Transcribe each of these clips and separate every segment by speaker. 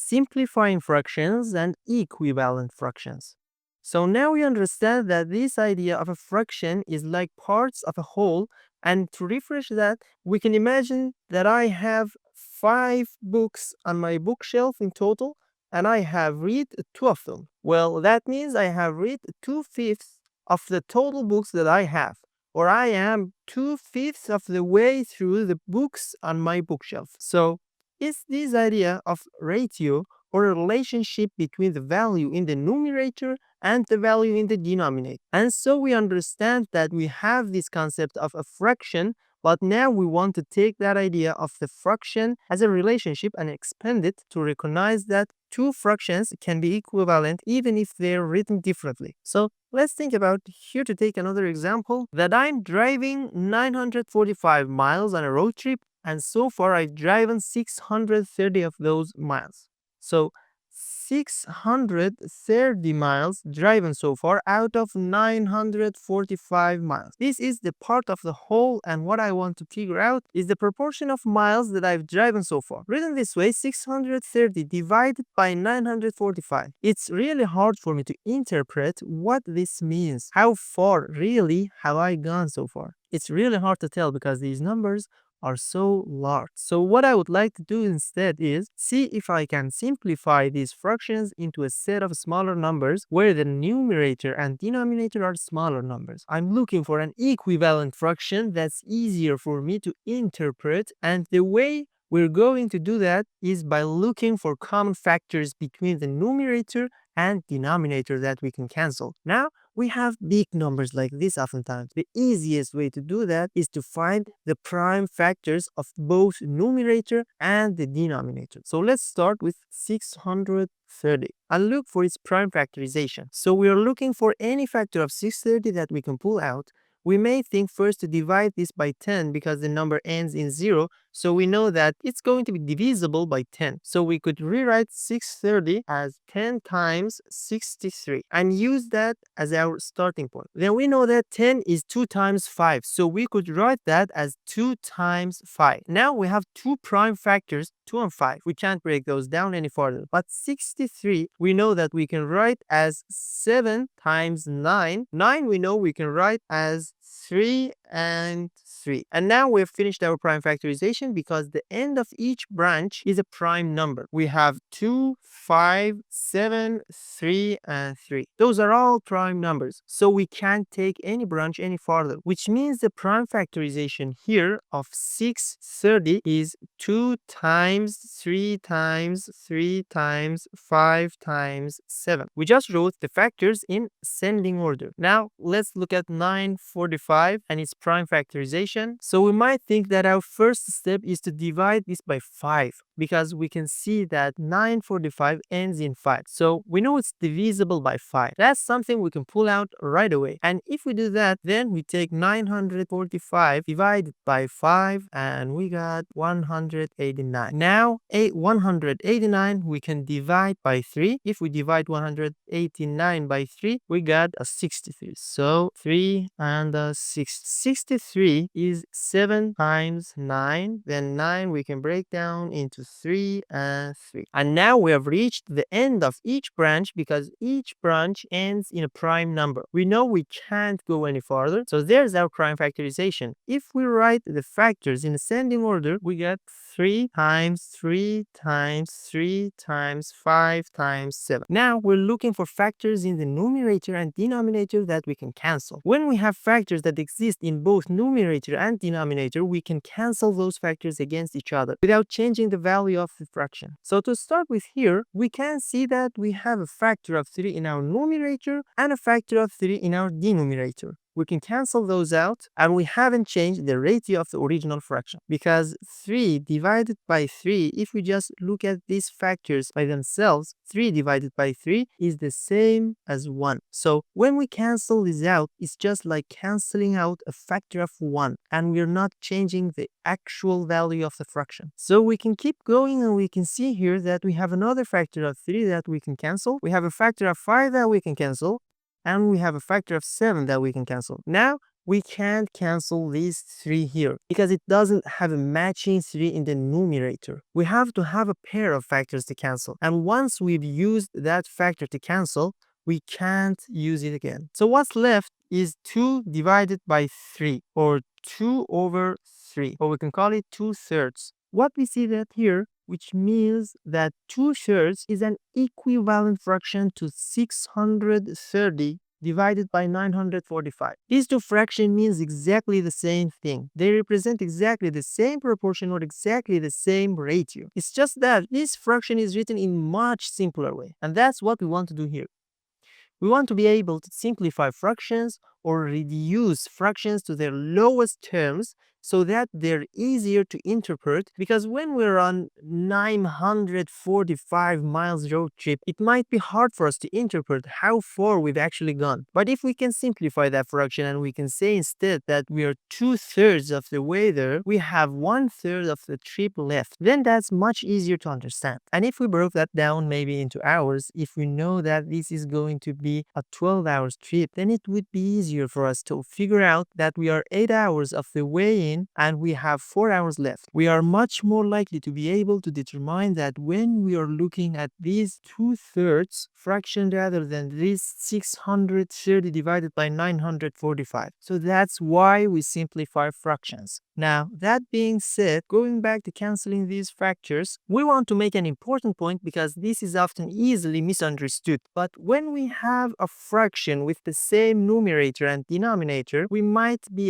Speaker 1: simplifying fractions and equivalent fractions. So now we understand that this idea of a fraction is like parts of a whole, and to refresh that, we can imagine that I have 5 books on my bookshelf in total, and I have read 2 of them. Well, that means I have read 2/5 of the total books that I have, or I am 2/5 of the way through the books on my bookshelf. So is this idea of ratio or a relationship between the value in the numerator and the value in the denominator. And so we understand that we have this concept of a fraction, but now we want to take that idea of the fraction as a relationship and expand it to recognize that 2 fractions can be equivalent even if they're written differently. So let's think about here to take another example that I'm driving 945 miles on a road trip, and so far I've driven 630 of those miles. So 630 miles driven so far out of 945 miles. This is the part of the whole, and what I want to figure out is the proportion of miles that I've driven so far. Written this way, 630 divided by 945. It's really hard for me to interpret what this means. How far really have I gone so far? It's really hard to tell because these numbers are so large. So what I would like to do instead is see if I can simplify these fractions into a set of smaller numbers where the numerator and denominator are smaller numbers. I'm looking for an equivalent fraction that's easier for me to interpret, and the way we're going to do that is by looking for common factors between the numerator and denominator that we can cancel. Now, we have big numbers like this oftentimes. The easiest way to do that is to find the prime factors of both numerator and the denominator. So let's start with 630. I'll look for its prime factorization. So we are looking for any factor of 630 that we can pull out. We may think first to divide this by 10 because the number ends in 0, so we know that it's going to be divisible by 10. So we could rewrite 630 as 10 times 63 and use that as our starting point. Then we know that 10 is 2 times 5, so we could write that as 2 times 5. Now we have 2 prime factors, 2 and 5. We can't break those down any further. But 63, we know that we can write as 7 times 9. 9 we know we can write as 3 and 3. And now we've finished our prime factorization because the end of each branch is a prime number. We have 2, 5, 7, 3, and 3. Those are all prime numbers. So we can't take any branch any farther, which means the prime factorization here of 630 is 2 times 3 times 3 times 5 times 7. We just wrote the factors in ascending order. Now let's look at 945 and its prime factorization. So we might think that our first step is to divide this by 5 because we can see that 945 ends in 5. So we know it's divisible by 5. That's something we can pull out right away. And if we do that, then we take 945 divided by 5 and we got 189. Now 189 we can divide by 3. If we divide 189 by 3, we got a 63. So 3 and a 6. 63 is 7 times 9. Then 9 we can break down into 3 and 3. And now we have reached the end of each branch because each branch ends in a prime number. We know we can't go any farther. So there's our prime factorization. If we write the factors in ascending order, we get 3 times 3 times 3 times 5 times 7. Now we're looking for factors in the numerator and denominator that we can cancel. When we have factors that exist in both numerator and denominator, we can cancel those factors against each other without changing the value of the fraction. So to start with here, we can see that we have a factor of 3 in our numerator and a factor of 3 in our denominator. We can cancel those out, and we haven't changed the ratio of the original fraction because 3 divided by 3, if we just look at these factors by themselves, 3 divided by 3 is the same as 1. So when we cancel this out, it's just like canceling out a factor of 1, and we're not changing the actual value of the fraction. So we can keep going, and we can see here that we have another factor of 3 that we can cancel. We have a factor of 5 that we can cancel. And we have a factor of 7 that we can cancel. Now, we can't cancel these 3 here because it doesn't have a matching 3 in the numerator. We have to have a pair of factors to cancel. And once we've used that factor to cancel, we can't use it again. So what's left is 2 divided by 3, or 2 over 3, or we can call it 2/3. What we see that here, which means that 2/3 is an equivalent fraction to 630 divided by 945. These two fractions means exactly the same thing. They represent exactly the same proportion or exactly the same ratio. It's just that this fraction is written in much simpler way. And that's what we want to do here. We want to be able to simplify fractions or reduce fractions to their lowest terms so that they're easier to interpret, because when we're on 945 miles road trip, it might be hard for us to interpret how far we've actually gone. But if we can simplify that fraction and we can say instead that we are 2/3 of the way there, we have 1/3 of the trip left, then that's much easier to understand. And if we broke that down maybe into hours, if we know that this is going to be a 12 hours trip, then it would be easier for us to figure out that we are 8 hours of the way in and we have 4 hours left. We are much more likely to be able to determine that when we are looking at these 2/3 fraction rather than this 630 divided by 945. So that's why we simplify fractions. Now, that being said, going back to canceling these factors, we want to make an important point because this is often easily misunderstood. But when we have a fraction with the same numerator and denominator, we might be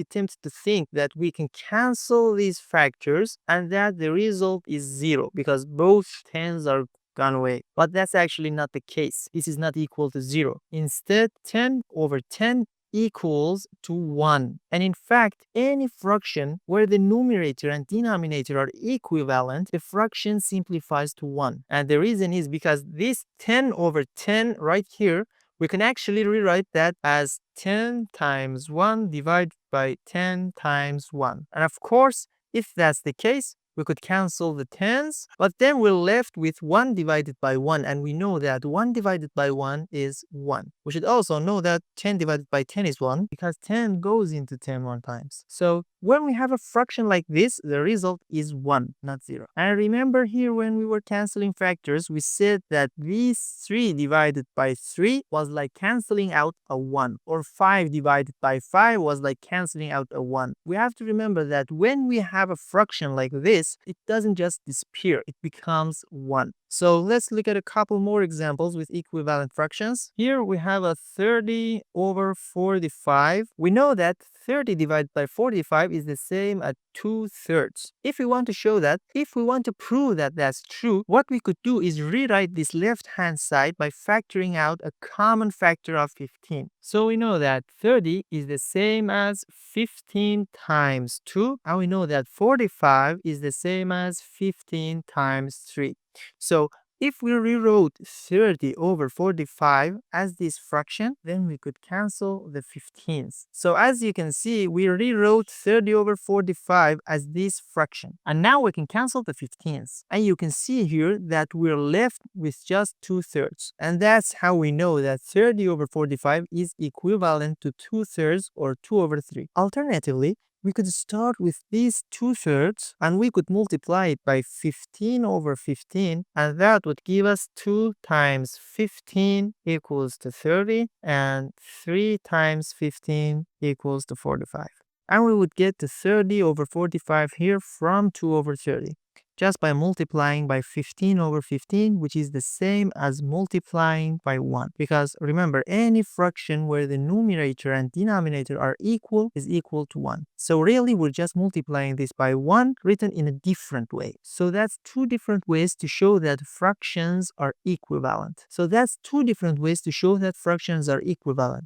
Speaker 1: tempted to think that we can cancel these factors and that the result is 0 because both tens are gone away. But that's actually not the case. This is not equal to 0. Instead, 10 over 10 equals to 1. And in fact, any fraction where the numerator and denominator are equivalent, the fraction simplifies to 1. And the reason is because this 10 over 10 right here, we can actually rewrite that as 10 times 1 divided by 10 times 1. And of course, if that's the case, we could cancel the tens, but then we're left with 1 divided by 1, and we know that 1 divided by 1 is 1. We should also know that 10 divided by 10 is 1, because 10 goes into 10 more times. So when we have a fraction like this, the result is 1, not 0. And remember here when we were canceling factors, we said that these 3 divided by 3 was like canceling out a 1, or 5 divided by 5 was like canceling out a 1. We have to remember that when we have a fraction like this, it doesn't just disappear, it becomes 1. So let's look at a couple more examples with equivalent fractions. Here we have a 30 over 45. We know that 30 divided by 45 is the same as 2/3. If we want to show that, if we want to prove that that's true, what we could do is rewrite this left-hand side by factoring out a common factor of 15. So we know that 30 is the same as 15 times 2, and we know that 45 is the same as 15 times 3. So if we rewrote 30 over 45 as this fraction, then we could cancel the 15s. So as you can see, we rewrote 30 over 45 as this fraction. And now we can cancel the 15s. And you can see here that we're left with just 2/3. And that's how we know that 30 over 45 is equivalent to 2/3 or 2 over 3. Alternatively, we could start with these 2/3 and we could multiply it by 15 over 15, and that would give us 2 times 15 equals to 30 and 3 times 15 equals to 45. And we would get to 30 over 45 here from 2 over 30. Just by multiplying by 15 over 15, which is the same as multiplying by 1. Because remember, any fraction where the numerator and denominator are equal is equal to 1. So really, we're just multiplying this by 1 written in a different way. So that's 2 different ways to show that fractions are equivalent.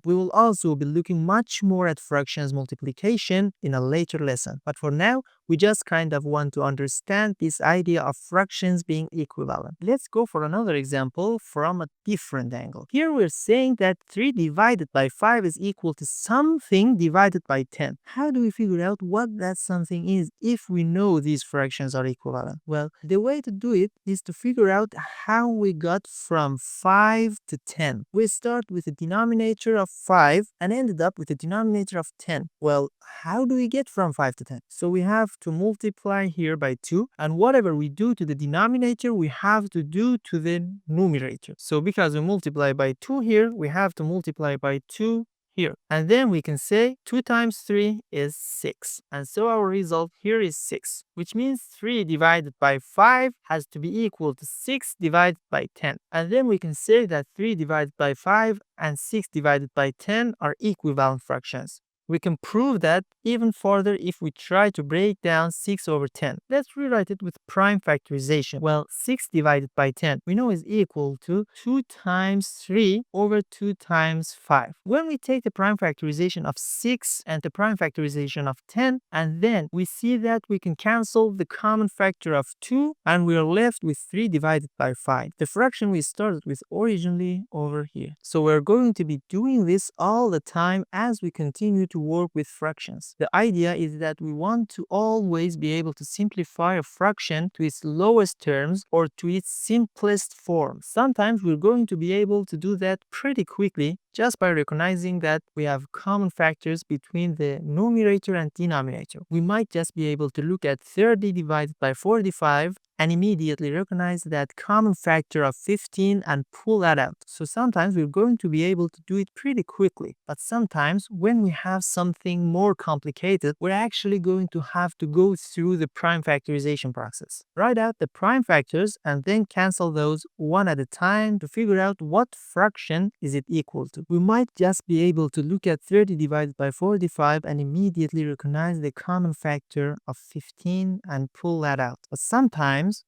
Speaker 1: We will also be looking much more at fractions multiplication in a later lesson. But for now, We just kind of want to understand this idea of fractions being equivalent. Let's go for another example from a different angle. Here we're saying that 3 divided by 5 is equal to something divided by 10. How do we figure out what that something is if we know these fractions are equivalent? Well, the way to do it is to figure out how we got from 5 to 10. We start with the denominator of 5 and ended up with the denominator of 10. Well, how do we get from 5 to 10? So we have to multiply here by 2, and whatever we do to the denominator, we have to do to the numerator. So because we multiply by 2 here, we have to multiply by 2 here. And then we can say 2 times 3 is 6. And so our result here is 6, which means 3 divided by 5 has to be equal to 6 divided by 10. And then we can say that 3 divided by 5 and 6 divided by 10 are equivalent fractions. We can prove that even further if we try to break down 6 over 10. Let's rewrite it with prime factorization. Well, 6 divided by 10 we know is equal to 2 times 3 over 2 times 5. When we take the prime factorization of 6 and the prime factorization of 10, and then we see that we can cancel the common factor of 2 and we are left with 3 divided by 5. The fraction we started with originally over here. So we're going to be doing this all the time as we continue to work with fractions. The idea is that we want to always be able to simplify a fraction to its lowest terms or to its simplest form. Sometimes we're going to be able to do that pretty quickly just by recognizing that we have common factors between the numerator and denominator. We might just be able to look at 30 divided by 45 and immediately recognize that common factor of 15 and pull that out. So sometimes we're going to be able to do it pretty quickly, but sometimes when we have something more complicated, we're actually going to have to go through the prime factorization process. Write out the prime factors and then cancel those one at a time to figure out what fraction is it equal to. We might just be able to look at 30 divided by 45 and immediately recognize the common factor of 15 and pull that out. But sometimes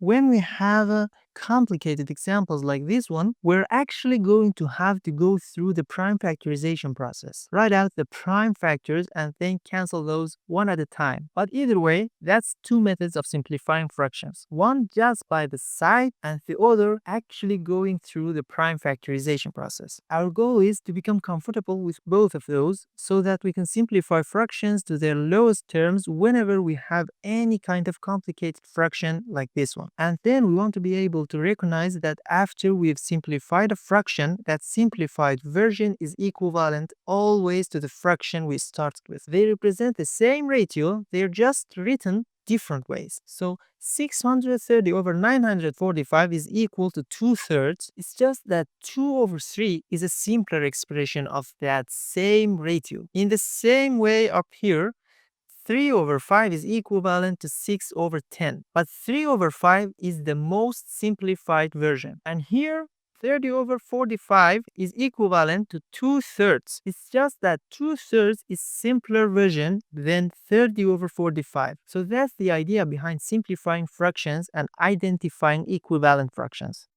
Speaker 1: when we have complicated examples like this one, we're actually going to have to go through the prime factorization process. Write out the prime factors and then cancel those one at a time. But either way, that's two methods of simplifying fractions. One just by the side and the other actually going through the prime factorization process. Our goal is to become comfortable with both of those so that we can simplify fractions to their lowest terms whenever we have any kind of complicated fraction like this one. And then we want to be able to recognize that after we've simplified a fraction, that simplified version is equivalent always to the fraction we started with. They represent the same ratio, they're just written different ways. So 630 over 945 is equal to 2/3. It's just that 2 over 3 is a simpler expression of that same ratio. In the same way up here, 3 over 5 is equivalent to 6 over 10. But 3 over 5 is the most simplified version. And here, 30 over 45 is equivalent to 2/3. It's just that 2/3 is simpler version than 30 over 45. So that's the idea behind simplifying fractions and identifying equivalent fractions.